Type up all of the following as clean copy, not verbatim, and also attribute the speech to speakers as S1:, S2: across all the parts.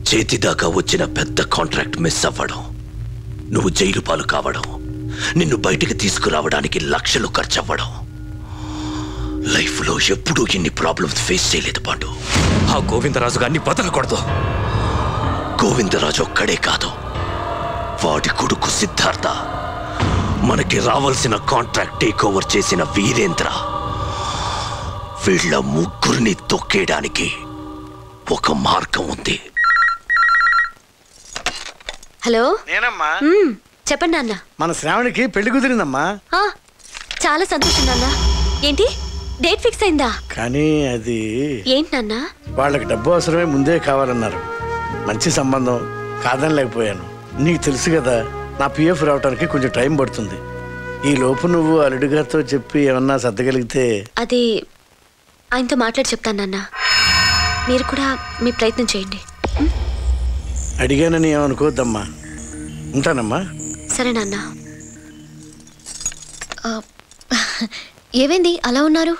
S1: చేతిదాకా వచ్చిన పెద్ద contract miss అవ్వడం, నువ్వు జైలు పాలు కావడం, నిన్ను బయటికి తీసుకురావడానికి లక్షలు ఖర్చు అవ్వడం, లైఫ్లో ఎప్పుడూ ఇన్ని ప్రాబ్లమ్స్ ఫేస్ చేయలేదు పాండు. ఆ గోవిందరాజు గారిని బతకూడదు. గోవిందరాజు ఒక్కడే కాదు, వాడి కొడుకు సిద్ధార్థ, మనకి రావాల్సిన కాంట్రాక్ట్ టేక్ ఓవర్ చేసిన వీరేంద్ర, వీళ్ళ ముగ్గురిని తొక్కేయడానికి ఒక మార్గం ఉంది.
S2: హలో,
S3: నేనమ్మా.
S2: చెప్పండి నాన్న.
S3: మన శ్రావణికి పెళ్లి కుదిరిందమ్మా.
S2: చాలా సంతోషం నాన్న. ఏంటి, డేట్ ఫిక్స్ అయిందా?
S3: కానీ అది
S2: ఏంటి నాన్న?
S3: వాళ్ళకి డబ్బు అవసరమే, ముందే కావాలన్నారు. మంచి సంబంధం, కాదనలేకపోయాను. నీకు తెలుసు కదా, నా పిఎఫ్ రావడానికి కొంచెం టైం పడుతుంది. ఈ లోపు నువ్వు అల్లుడి గారితో చెప్పి ఏమన్నా సర్దగలిగితే.
S2: అది ఆయనతో మాట్లాడి చెప్తాను నాన్న. మీరు కూడా మీ ప్రయత్నం చేయండి.
S3: అడిగానని ఏమనుకోవద్దమ్మా. ఉంటానమ్మా.
S2: సరే నాన్న. ఏమైంది అలా ఉన్నారు?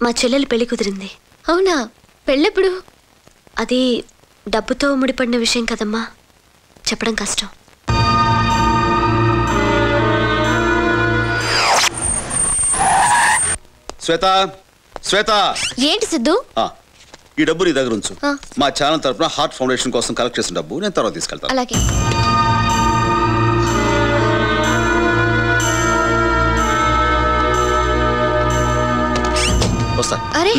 S2: మా చెల్లెలు పెళ్లి కుదిరింది. అవునా? పెళ్ళెప్పుడు? అది డబ్బుతో ముడిపడిన విషయం కదమ్మా, చెప్పడం కష్టం.
S4: శ్వేత, శ్వేత.
S2: ఏంటి సిద్ధు?
S4: ఈ డబ్బు నీ దగ్గర ఉంచు. మా ఛానల్ తరపున హార్ట్ ఫౌండేషన్ కోసం కలెక్ట్ చేసిన డబ్బు నేను తర్వాత తీసుకెళ్తాను.
S2: అలాగే. అరే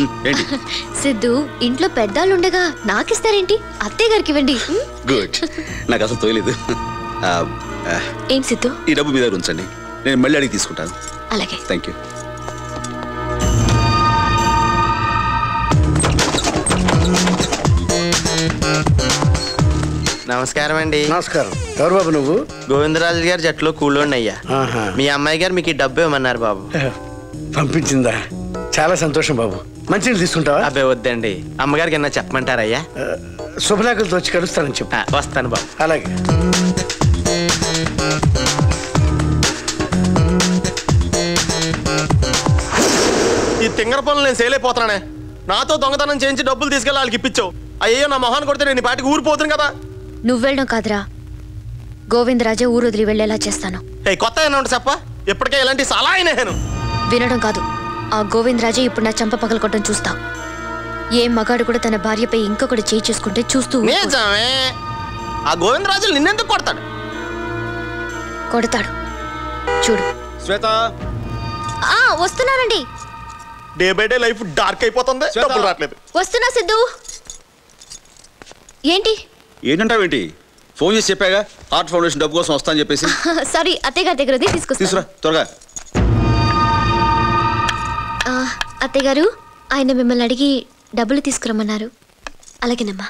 S2: సిద్ధు, ఇంట్లో పెద్దాళ్ళు ఉండగా నాకిస్తారేంటి? అత్తయ్య గారికి ఇవ్వండి.
S4: గుడ్, నాకు అసలు తోయలేదు.
S2: ఏం సిద్ధు?
S4: ఈ డబ్బు మీ దగ్గర ఉంచండి, నేను మళ్ళీ అడిగి తీసుకుంటాను.
S2: అలాగే.
S4: Thank you.
S5: నమస్కారం అండి.
S3: నమస్కారం. ఎవరు బాబు నువ్వు?
S5: గోవిందరాజు గారి జట్లో కూలోండి అయ్యా. మీ అమ్మాయి గారు మీకు ఈ డబ్బు ఇవ్వమన్నారు బాబు.
S3: పంపించిందా? చాలా సంతోషం బాబు. మంచిగా తీసుకుంటావా?
S5: అబ్బాయి వద్దండి, అమ్మగారికి ఏమన్నా చెప్పమంటారయ్యా?
S3: శుభలేఖలతో వచ్చి కలుస్తానని చెప్పు.
S5: వస్తాను బాబు.
S3: అలాగే.
S5: ఈ తింగర పనులు నేను సేలైపోతున్నానే. నాతో దొంగతనం చేయించి డబ్బులు తీసుకెళ్ళి వాళ్ళకి ఇప్పించావు. అయ్యో, నా మొహాన్ని కొడితే నేను పాటికి ఊరిపోతుంది కదా.
S2: నువ్వు వెళ్ళడం కాదురా, గోవిందరాజే ఊరు వదిలి వెళ్ళేలా చేస్తాను.
S5: కొత్త ఏమన్నా ఉంటే చెప్ప. ఇప్పటికే ఇలాంటి సలహా అయినా
S2: వినడం కాదు, ఆ గోవిందరాజే ఇప్పుడు నా చంప పగలకొట్టడం చూస్తావు. ఏ మగాడు కూడా తన భార్యపై ఇంకొకటి చేయి చేసుకుంటే చూస్తూ.
S5: నిజమే, ఆ గోవిందరాజు నిన్నెందుకు కొడతాడు?
S2: కొడతాడు, చూడు.
S4: శ్వేత,
S2: వస్తున్నానండి.
S5: Day by day life dark అయిపోతుంది. డబ్బులు రావట్లేదు.
S2: వస్తున్నా సిద్ధు. ఏంటి
S4: ఏంటంటావేంటి? ఫోన్ చేసి చెప్పాగా హార్ట్ ఫౌండేషన్ డబ్బు కోసం వస్తా అని చెప్పేసి.
S2: సారీ, అత్తయ్య గారి దగ్గర
S4: తీసుకురా త్వరగా.
S2: అత్తయ్య గారు, ఆయన మిమ్మల్ని అడిగి డబ్బులు తీసుకురమ్మన్నారు. అలాగేనమ్మా.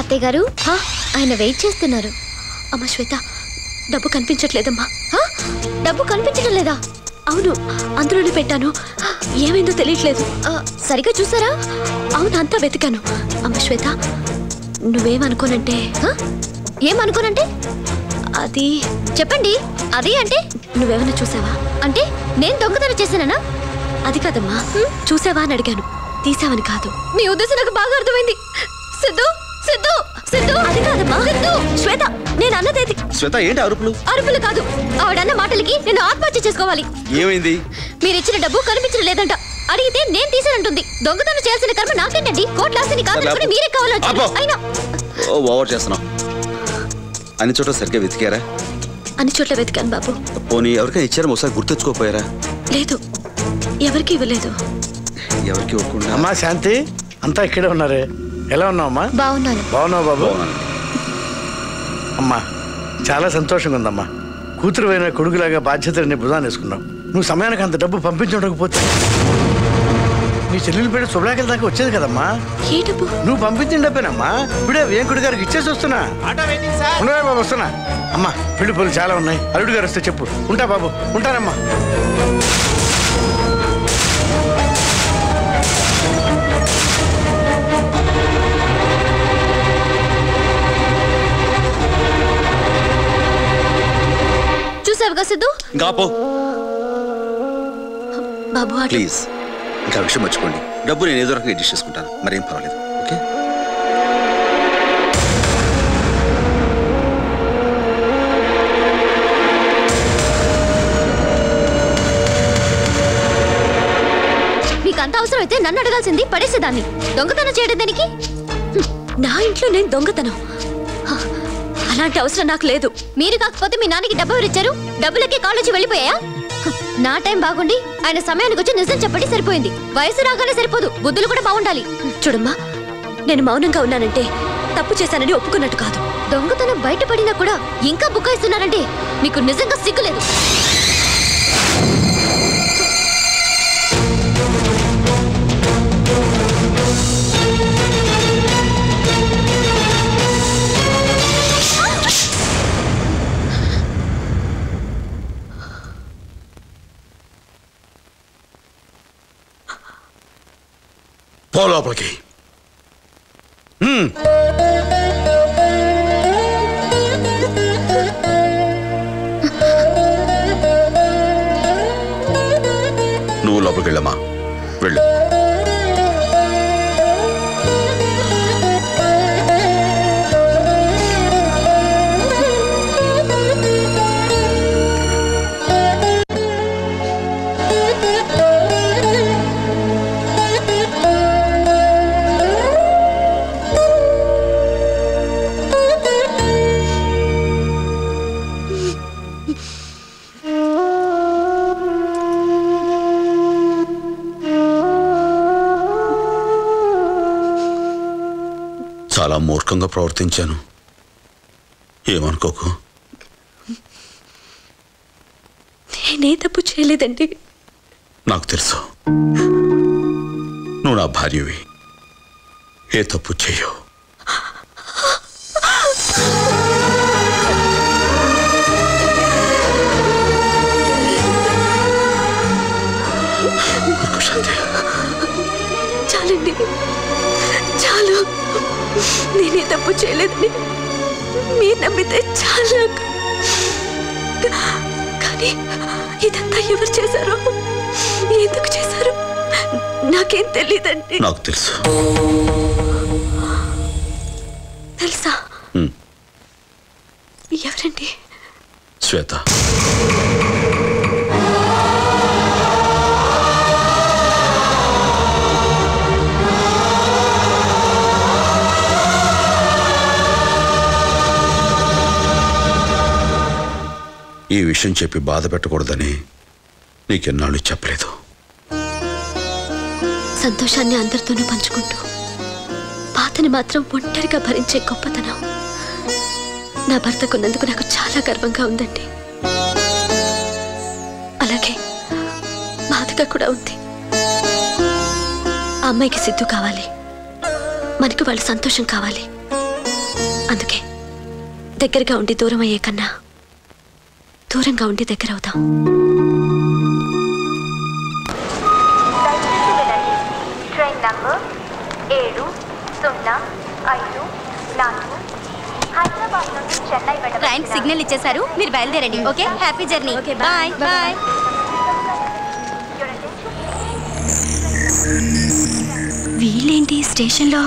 S2: అత్తయ్య గారు, ఆయన వెయిట్ చేస్తున్నారు. అమ్మ శ్వేత, డబ్బు కనిపించట్లేదమ్మా. డబ్బు కనిపించడం లేదా? అవును, అందులోనే పెట్టాను. ఏమైందో తెలియట్లేదు. సరిగా చూసారా? అవును, అంతా వెతికాను. అమ్మ శ్వేత, నువ్వేమనుకోనంటే. ఏమనుకోనంటే? అది చెప్పండి. అది అంటే నువ్వేమైనా చూసావా? అంటే నేను దొంగతనం చేశానా? అది కాదమ్మా, చూసావా అని అడిగాను, తీసావని కాదు. మీ ఉద్దేశం నాకు బాగా అర్థమైంది. సిద్ధు, సిద్ధు, సిద్ధు, అది కాదమ్మా. సిద్ధు, శ్వేత, నేను అన్నదేది.
S4: శ్వేత, ఏంటి అరుపులు?
S2: అరుపులు కాదు, ఆవిడన్న మాటలకి నేను ఆత్మహత్య చేసుకోవాలి.
S4: ఏమైంది?
S2: మీరిచ్చిన డబ్బు కనిపించడం లేదంట. అడిగితే నేను తీసానంటుంది. దొంగతనం చేయాల్సిన కర్మ నాకేంటండి? కోర్టు లాస్తిని కాదనుకుని మీరే కావాలని. అయినా
S4: ఓవర్ చేస్తున్నావు. అన్ని చోట్ల సరిగ్గా వెతికారా?
S2: అన్ని చోట్ల వెతికాను బాబు.
S4: పోనీ ఎవరికైనా ఇచ్చారా? ఒకసారి గుర్తెచ్చుకోపోయారా?
S2: లేదు, ఎవరికి ఇవ్వలేదు.
S4: ఎవరికి ఇవ్వకుండా.
S3: అమ్మా శాంతి, అంతా ఇక్కడే ఉన్నారే. ఎలా ఉన్నావమ్మా?
S2: బాగున్నాను.
S3: బాగున్నావు బాబు? అమ్మా, చాలా సంతోషంగా ఉందమ్మా. కూతురు అయిన కొడుకులాగా బాధ్యతని భుజాన్ని వేసుకున్నావు. నువ్వు సమయానికి అంత డబ్బు పంపించకపోతే నీ చెల్లెలు పెట్టి శుభ్రాకల దాకా వచ్చేది కదమ్మా.
S2: ఏ డబ్బు?
S3: నువ్వు పంపించిన డబ్బేనమ్మా. ఇప్పుడే వేంకుడి గారికి ఇచ్చేసి వస్తున్నా. ఉండవే బాబు, వస్తున్నా. అమ్మా, పెళ్లి పనులు చాలా ఉన్నాయి. అల్లుడు గారు వస్తే చెప్పు. ఉంటా బాబు, ఉంటానమ్మా.
S4: ఇంకా ఆపు.
S2: బాబు
S4: ప్లీజ్ ఇంకా విషయం మర్చిపోండి. డబ్బు నేను ఏదో రకంగా అడ్జస్ట్ చేసుకుంటాను, మరేం పర్వాలేదు. ఓకే
S2: మీకు అంత అవసరం అయితే నన్ను అడగాల్సింది, పడేసేదాన్ని. దొంగతనం చేయడం దానికి నా ఇంట్లో నేను దొంగతనం అలాంటి అవసరం నాకు లేదు. మీరు కాకపోతే మీ నాన్నకి డబ్బు ఎవరిచ్చారు? డబ్బులకే కాలేజీ వెళ్ళిపోయా? నా టైం బాగుండి ఆయన సమయానికి వచ్చి నిజం చెప్పండి సరిపోయింది. వయసు రాగానే సరిపోదు, బుద్ధులు కూడా బాగుండాలి. చూడమ్మా, నేను మౌనంగా ఉన్నానంటే తప్పు చేశానని ఒప్పుకున్నట్టు కాదు. దొంగతనం బయటపడినా కూడా ఇంకా బుకాయిస్తున్నారంటే మీకు నిజంగా సిగ్గులేదు.
S1: పో లోపలికి.
S4: నువ్వు లోపలికి వెళ్ళమ్మా, వెళ్ళు. చాలా మూర్ఖంగా ప్రవర్తించాను, ఏమనుకోకు.
S2: నేనే తప్పు చేయలేదండి.
S4: నాకు తెలుసు, నువ్వు నా భార్యవి, ఏ తప్పు చెయ్యవు.
S2: చాలండి, చాలు. నేనే తప్పు చేయలేదని మీరు నమ్మితే చాలు. కానీ ఇదంతా ఎవరు చేశారో, ఎందుకు చేశారు నాకేం తెలియదండి.
S4: నాకు తెలుసు.
S2: తెలుసా? ఎవరండి?
S4: శ్వేత. ఈ విషయం చెప్పి బాధ పెట్టకూడదని నీకెన్నాళ్ళు చెప్పలేదు.
S2: సంతోషాన్ని అందరితోనూ పంచుకుంటూ బాధని మాత్రం ఒంటరిగా భరించే గొప్పతనం నా భర్తకున్నందుకు నాకు చాలా గర్వంగా ఉందండి. అలాగే బాధగా కూడా ఉంది. ఆ అమ్మాయికి సిద్ధు కావాలి, మనకి వాళ్ళ సంతోషం కావాలి. అందుకే దగ్గరగా ఉండి దూరం అయ్యే కన్నా దూరంగా ఉండి దగ్గర అవుతాం.
S6: ట్రైన్ నంబర్ 705 హైదరాబాద్ నుండి చెన్నై
S2: ట్రైన్ సిగ్నల్ ఇచ్చేశారు, మీరు బయలుదేరండి. Okay, happy journey. Okay, bye bye. వీళ్ళేంటి స్టేషన్లో?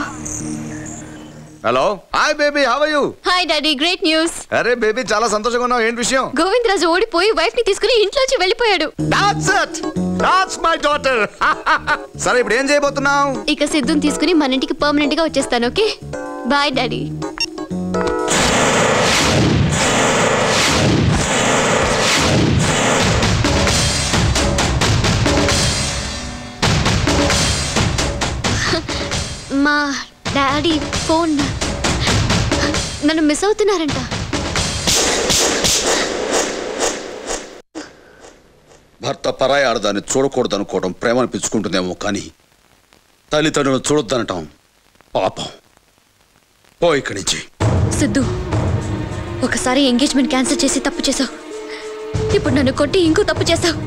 S7: Hello, hi baby, how are you?
S2: Hi daddy, great news.
S7: అరే బేబీ, చాలా సంతోషంగా ఉన్నావు. ఏంటి విషయం?
S2: గోవిందరాజు ఓడిపోయి వైఫ్ ని తీసుకుని ఇంట్లోంచి వెళ్ళిపోయాడు.
S7: That's it. That's my daughter. సరే, ఇప్పుడు ఏం చేయబోతున్నావు?
S2: ఇక సిద్ధుని తీసుకుని మన ఇంటికి పర్మనెంట్ గా వచ్చేస్తాను. Okay, bye daddy. మా డాడీ ఫోన్, నన్ను మిస్ అవుతున్నారంట.
S4: భర్త పరాయి ఆడదాన్ని చూడకూడదు అనుకోవడం ప్రేమ అనిపించుకుంటుందేమో, కానీ తల్లిదండ్రులను చూడొద్దనటం పాపం. పో ఇక్కడి నుంచి.
S2: సిద్ధు, ఒకసారి ఎంగేజ్మెంట్ క్యాన్సిల్ చేసి తప్పు చేసావు. ఇప్పుడు నన్ను కొట్టి ఇంకో తప్పు చేసావు.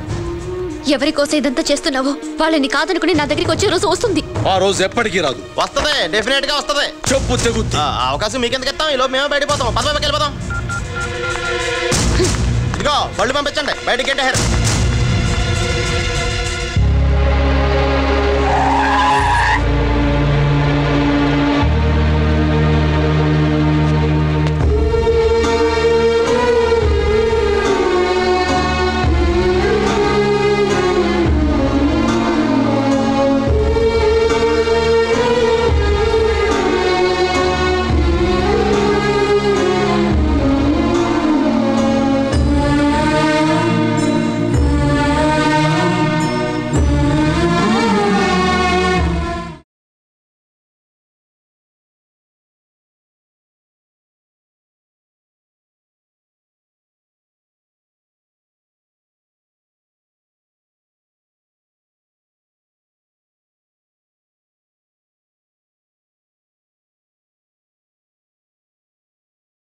S2: ఎవరి కోసం ఇదంతా చేస్తున్నావో వాళ్ళని కాదనుకుని నా దగ్గరికి వచ్చే రోజు వస్తుంది.
S4: ఆ రోజు ఎప్పటికీ రాదు.
S5: వస్తుంది, డెఫినెట్ గా వస్తుంది.
S4: చెప్పు తెగుద్ది.
S5: అవకాశం మీకెందుకు ఇస్తాం? ఈలో మేమే బయటపోతాం. పదవికి వెళ్ళిపోతాం. ఇదిగో బళ్ళు పంపించండి బయటికి ఏంటారు